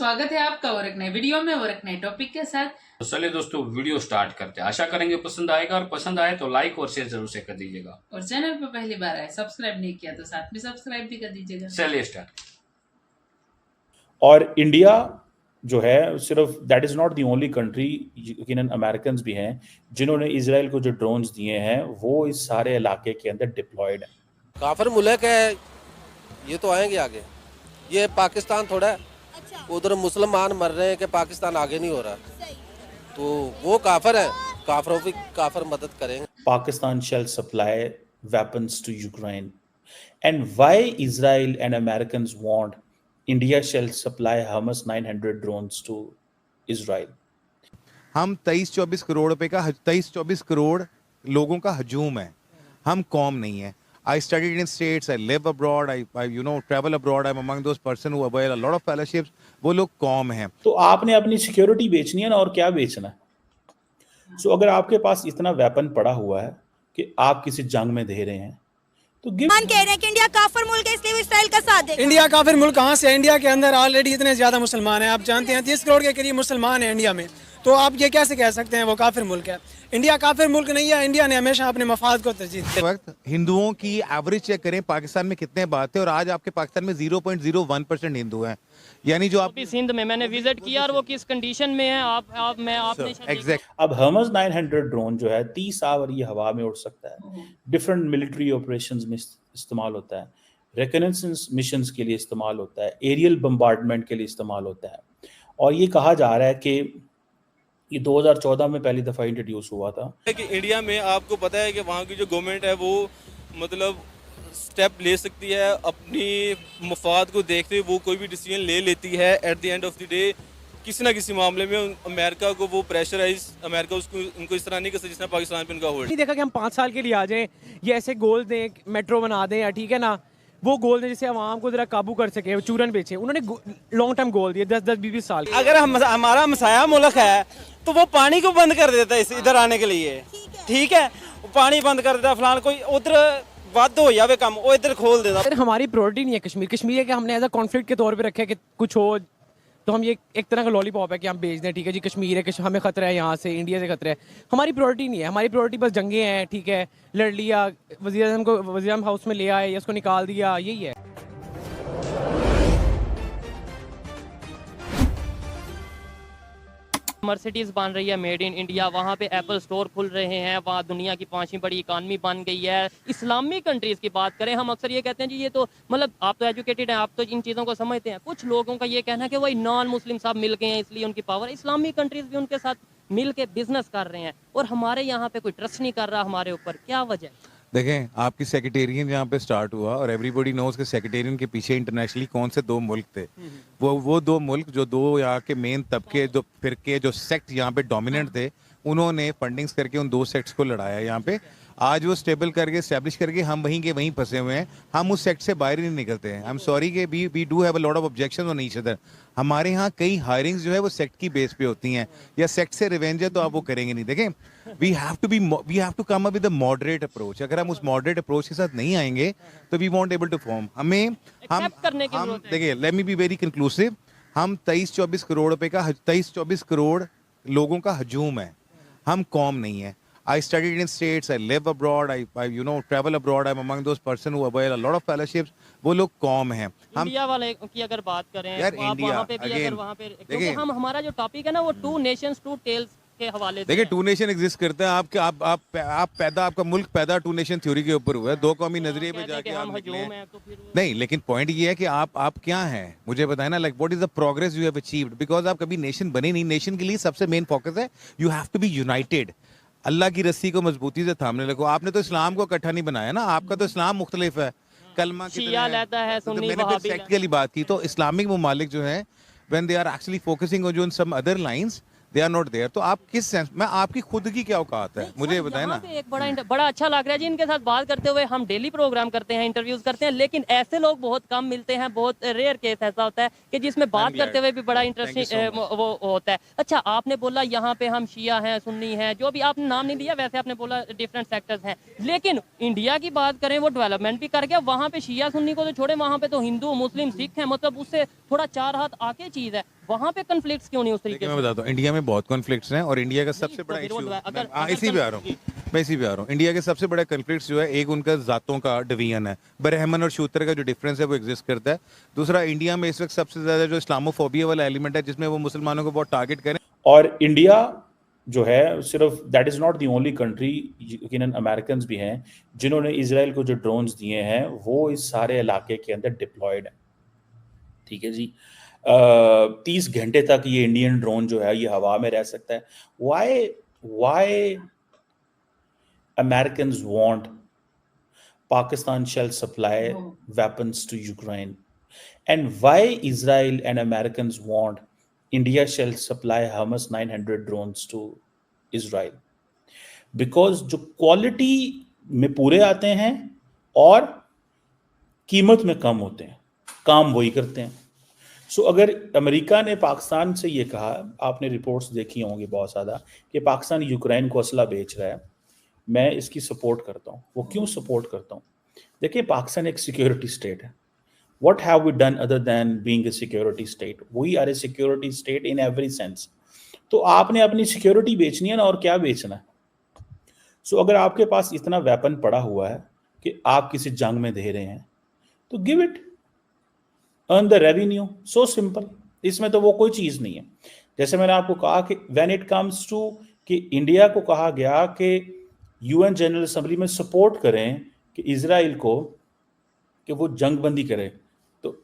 स्वागत है आपका और एक नए वीडियो में और एक नए टॉपिक के साथ। तो चलिए दोस्तों वीडियो स्टार्ट करते हैं। आशा करेंगे पसंद आएगा और पसंद आए तो लाइक और शेयर जरूर से कर दीजिएगा और चैनल पर पहली बार आए सब्सक्राइब नहीं किया तो साथ में सब्सक्राइब भी कर दीजिएगा। चलिए स्टार्ट। और इंडिया जो है सिर्फ that is not the only country, यकीनन अमेरिकन भी हैं जिन्होंने इजराइल को जो ड्रोन्स दिए हैं वो इस सारे इलाके के अंदर डिप्लॉयड है। काफिर मुल्क है, ये तो आएंगे आगे। ये पाकिस्तान थोड़ा है, उधर मुसलमान मर रहे हैं कि पाकिस्तान आगे नहीं हो रहा, तो वो काफिर है, काफिरों की काफिर मदद करेंगे। Pakistan shall supply weapons to Ukraine, and why Israel and Americans want India shall supply Hamas 900 drones to Israel? हम 23-24 करोड़ रुपए का 23-24 करोड़ लोगों का हजूम है, हम कौम नहीं है। I studied in states, I live abroad, I travel abroad, I'm among those person who avail a lot of fellowships. वो लोग कौम हैं। तो आपने अपनी सिक्योरिटी बेचनी है ना, और क्या बेचना है। सो अगर आपके पास इतना वेपन पड़ा हुआ है कि आप किसी जंग में दे रहे हैं तो कह रहे हैं कि इंडिया काफिर मुल्क है इसलिए वो इसराइल का साथ देगा। इंडिया काफिर मुल्क कहाँ से है? इंडिया के अंदर ऑलरेडी इतने ज्यादा मुसलमान हैं, आप जानते हैं 30 करोड़ के करीब मुसलमान हैं इंडिया में, तो आप ये कैसे कह सकते हैं वो काफिर मुल्क है? इंडिया काफिर मुल्क नहीं है। इंडिया ने हमेशा अपने मफाद को तरजीह दी। इस वक्त हिंदुओं की एवरेज चेक करें पाकिस्तान में कितने बात है, और आज आपके पाकिस्तान में 0.01% हिंदू हैं। यानी जो आप सिंध में मैंने विजिट किया और वो किस कंडीशन में है आपने एग्जैक्ट। अब हमस 900 ड्रोन जो है 30 आवर ये हवा में उड़ सकता है, डिफरेंट मिलिट्री ऑपरेशंस में इस्तेमाल होता है, रिकनेसेंस मिशंस के लिए इस्तेमाल होता है, एरियल बम्बार्डमेंट के लिए इस्तेमाल होता है। और ये कहा जा रहा है कि ये 2014 में पहली दफ़ा इंट्रोड्यूस हुआ था कि इंडिया में आपको पता है कि वहाँ की जो गवर्नमेंट है वो मतलब स्टेप ले सकती है, अपनी मफाद को देखते हुए वो कोई भी डिसीजन ले लेती है। At the end of the day किसी ना किसी मामले में अमेरिका को वो प्रेशराइज, अमेरिका उसको उनको इस तरह नहीं कर सकती जिस तरह पाकिस्तान पे उनका होल्ड। नहीं देखा कि हम 5 साल के लिए आ जाएं, ये ऐसे गोल दें, मेट्रो बना दें, या ठीक है ना, वो गोल दें जिससे आवाम को जरा काबू कर सके, चूरन बेचे। उन्होंने लॉन्ग टर्म गोल दिए 10-10, 20-20 साल। अगर हमारा मसाया मुल्क है तो वो पानी को बंद कर देता है इधर आने के लिए, ठीक है, पानी बंद कर देता है, फलान कोई उधर वाद हो जावे कम वो इधर खोल देता। हमारी प्रायोरिटी नहीं है कश्मीर है कि हमने एज अ कॉन्फ्लिक्ट के तौर पे रखा है कि कुछ हो तो हम ये एक तरह का लॉलीपॉप है कि हम भेज दें, ठीक है जी, कश्मीर है, हमें खतरा है, यहाँ से इंडिया से खतरा है। हमारी प्रायोरिटी नहीं है, हमारी प्रायोरिटी बस जंगे हैं, ठीक है, लड़ लिया, वज़ीर-ए-आज़म को वज़ीर-ए-आज़म हाउस में ले आए या उसको निकाल दिया, यही है। मर्सिडीज बन रही है मेड इन इंडिया, वहाँ पे एप्पल स्टोर खुल रहे हैं, वहाँ दुनिया की 5वीं बड़ी इकानमी बन गई है। इस्लामिक कंट्रीज की बात करें, हम अक्सर ये कहते हैं जी ये तो मतलब आप तो एजुकेटेड हैं, आप तो इन चीज़ों को समझते हैं। कुछ लोगों का ये कहना है कि वही नॉन मुस्लिम साहब मिल गए हैं इसलिए उनकी पावर। इस्लामिक कंट्रीज भी उनके साथ मिल के बिजनेस कर रहे हैं और हमारे यहाँ पे कोई ट्रस्ट नहीं कर रहा हमारे ऊपर, क्या वजह? देखें, आपकी सेक्रेटेरियन यहाँ पे स्टार्ट हुआ और एवरीबॉडी नोज के सेक्रेटेरियन के पीछे इंटरनेशनली कौन से 2 मुल्क थे। वो 2 मुल्क जो 2 यहाँ के मेन तबके, जो फिरके, जो सेक्ट यहाँ पे डोमिनेंट थे, उन्होंने फंडिंग्स करके उन 2 सेक्ट्स को लड़ाया यहाँ पे। आज वो स्टेबल करके एस्टेब्लिश करके हम वहीं के वहीं फंसे हुए हैं, हम उस सेक्ट से बाहर ही नहीं निकलते हैं। आई एम सॉरी कि we do have a lot of objections on each other. हमारे यहाँ कई हायरिंग्स जो है वो सेक्ट की बेस पे होती हैं, या सेक्ट से रिवेंज है तो आप वो करेंगे नहीं। देखें, we have to come up with a moderate approach. अगर हम उस मॉडरेट अप्रोच के साथ नहीं आएंगे तो we won't able to form. हम देखिए, let me be very conclusive, हम 23-24 करोड़ रुपए का 23-24 करोड़ लोगों का हजूम है, हम कौम नहीं है। I studied in states, I live abroad, I travel abroad, I'm among those person who avail a lot of fellowships. वो लोग कौम हैं। हम इंडिया वाले की अगर बात करें यार, तो आप वहाँ पे भी अगर वहाँ पे, क्योंकि हम हमारा जो टॉपिक है ना वो 2 नेशंस 2 टेल्स के हवाले से। देखिए, 2 नेशन एग्जिस्ट करते हैं। आपका मुल्क पैदा 2 नेशन थ्योरी के ऊपर हुआ है, 2 कौमी नजरिए पे जाके हम हजूम हैं तो फिर नहीं। लेकिन पॉइंट ये है कि आप क्या हैं, मुझे बताएं ना, like what is the progress you have achieved, because आप कभी नेशन बने नहीं। नेशन के लिए सबसे मेन फोकस है you have to be united. अल्लाह की रस्सी को मजबूती से थामने लगो। आपने तो इस्लाम को इकट्ठा नहीं बनाया ना, आपका तो इस्लाम मुख्तलिफ है, कलमा शिया लेता है, तो सुन्नी मैंने फिर सेक्ट के लिए बात की। तो इस्लामिक ममालिक जो है when they are actually focusing on some other lines, they are not there. तो आप किस सेंस में, आपकी खुद की क्या औकात है, मुझे बताएं ना। एक बड़ा अच्छा लग रहा है जी इनके साथ बात करते हुए। हम डेली प्रोग्राम करते हैं, इंटरव्यूज करते हैं, लेकिन ऐसे लोग बहुत कम मिलते हैं। बहुत रेयर केस ऐसा होता है कि जिसमें बात करते हुए भी बड़ा इंटरेस्टिंग वो होता है। अच्छा, आपने बोला यहाँ पे हम शिया हैं, सुन्नी हैं, जो भी आपने नाम नहीं लिया, वैसे आपने बोला डिफरेंट सेक्टर्स हैं, लेकिन इंडिया की बात करें वो डेवलपमेंट भी कर गया। वहाँ पे शिया सुन्नी को तो छोड़े, वहाँ पे तो हिंदू मुस्लिम सिख हैं, मतलब उससे थोड़ा 4 हाथ आके चीज़ है। वहाँ पे कन्फ्लिक्ट्स क्यों नहीं उस तरीके देखिए, से? मैं बताता हूँ, इंडिया में बहुत कॉन्फ्लिक्ट्स हैं और इंडिया का सबसे बड़ा विरोध इशू, है। अगर इसी पे आ रहा हूँ, मैं इसी पे आ रहा हूँ। इंडिया के सबसे बड़ा कन्फ्लिक्ट्स जो है, एक उनका जातों का डिवीजन है, बरहमन और शूतर का जो डिफरेंस है वो एग्जिस्ट करता है। दूसरा, इंडिया में इस वक्त सबसे ज्यादा जो इस्लामोफोबिया वाला एलिमेंट है, जिसमें वो मुसलमानों को बहुत टारगेट करें। और इंडिया जो है सिर्फ that is not the only country, यकीनन अमेरिकन भी हैं जिन्होंने इजराइल को जो ड्रोन्स दिए हैं वो इस सारे इलाके के अंदर डिप्लॉयड है। ठीक है जी। 30 घंटे तक ये इंडियन ड्रोन जो है ये हवा में रह सकता है। Why Americans want Pakistan shall supply weapons to Ukraine, and why Israel and Americans want India shall supply Hamas 900 drones to Israel? Because जो क्वालिटी में पूरे आते हैं और कीमत में कम होते हैं, काम वही करते हैं। सो अगर अमेरिका ने पाकिस्तान से ये कहा, आपने रिपोर्ट्स देखी होंगी बहुत ज़्यादा, कि पाकिस्तान यूक्रेन को असला बेच रहा है, मैं इसकी सपोर्ट करता हूँ। वो क्यों सपोर्ट करता हूँ? देखिए, पाकिस्तान एक सिक्योरिटी स्टेट है। What have we done other than being a security state? We are a security state in every sense. तो आपने अपनी सिक्योरिटी बेचनी है ना, और क्या बेचना है? सो अगर आपके पास इतना वेपन पड़ा हुआ है कि आप किसी जंग में दे रहे हैं, तो give it, earn the revenue, so simple. इसमें तो वो कोई चीज़ नहीं है। जैसे मैंने आपको कहा कि व्हेन इट कम्स टू कि इंडिया को कहा गया कि यूएन जनरल असेंबली में सपोर्ट करें कि इजराइल को कि वो जंग बंदी करे, तो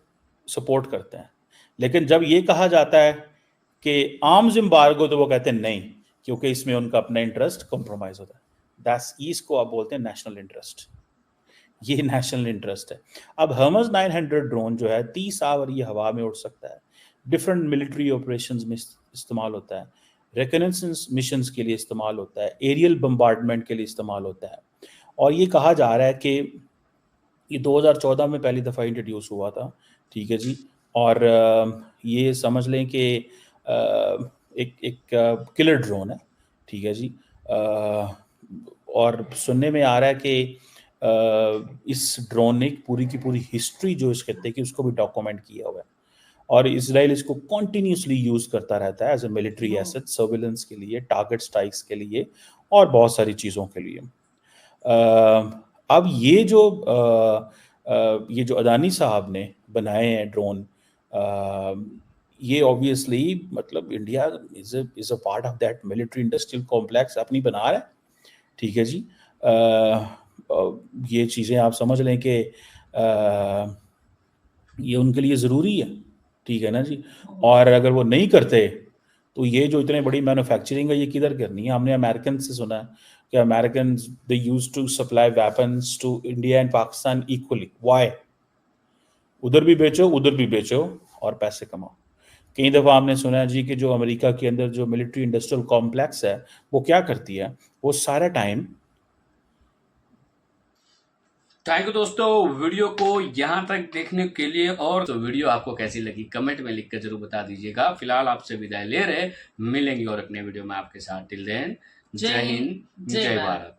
सपोर्ट करते हैं। लेकिन जब ये कहा जाता है कि आर्म्स एम्बार्गो, तो वो कहते हैं नहीं, क्योंकि इसमें उनका अपना इंटरेस्ट कॉम्प्रोमाइज होता है। दैट्स इसको आप बोलते हैं नेशनल इंटरेस्ट। ये नेशनल इंटरेस्ट है। अब हमस 900 ड्रोन जो है 30 आवर ये हवा में उड़ सकता है, डिफरेंट मिलिट्री ऑपरेशंस में इस्तेमाल होता है, रिकनेसेंस मिशंस के लिए इस्तेमाल होता है, एरियल बम्बार्डमेंट के लिए इस्तेमाल होता है। और ये कहा जा रहा है कि ये 2014 में पहली दफ़ा इंट्रोड्यूस हुआ था। ठीक है जी। और ये समझ लें कि एक किलर ड्रोन है। ठीक है जी। और सुनने में आ रहा है कि इस ड्रोन ने पूरी की पूरी हिस्ट्री जो इस खत्ते की उसको भी डॉक्यूमेंट किया हुआ है, और इसराइल इसको कॉन्टीन्यूसली यूज़ करता रहता है as a military asset, surveillance के लिए, टारगेट स्ट्राइक्स के लिए और बहुत सारी चीज़ों के लिए। अब ये जो अदानी साहब ने बनाए हैं ड्रोन, ये ऑब्वियसली मतलब India is a part of that military industrial complex अपनी बना रहा है। ठीक है जी। ये चीज़ें आप समझ लें कि ये उनके लिए ज़रूरी है। ठीक है ना जी। और अगर वो नहीं करते तो ये जो इतने बड़ी मैन्युफैक्चरिंग है ये किधर करनी है? हमने अमेरिकन से सुना है कि American they used to supply weapons to India and Pakistan equally. Why? उधर भी बेचो और पैसे कमाओ। कई दफ़ा हमने सुना है जी कि जो अमेरिका के अंदर जो मिलिट्री इंडस्ट्रियल कॉम्प्लेक्स है वो क्या करती है, वो सारा टाइम। थैंक यू दोस्तों, वीडियो को यहाँ तक देखने के लिए। और तो वीडियो आपको कैसी लगी कमेंट में लिखकर जरूर बता दीजिएगा। फिलहाल आपसे विदाई ले रहे, मिलेंगे और अपने वीडियो में आपके साथ। टिल देन, जय हिंद, जय भारत।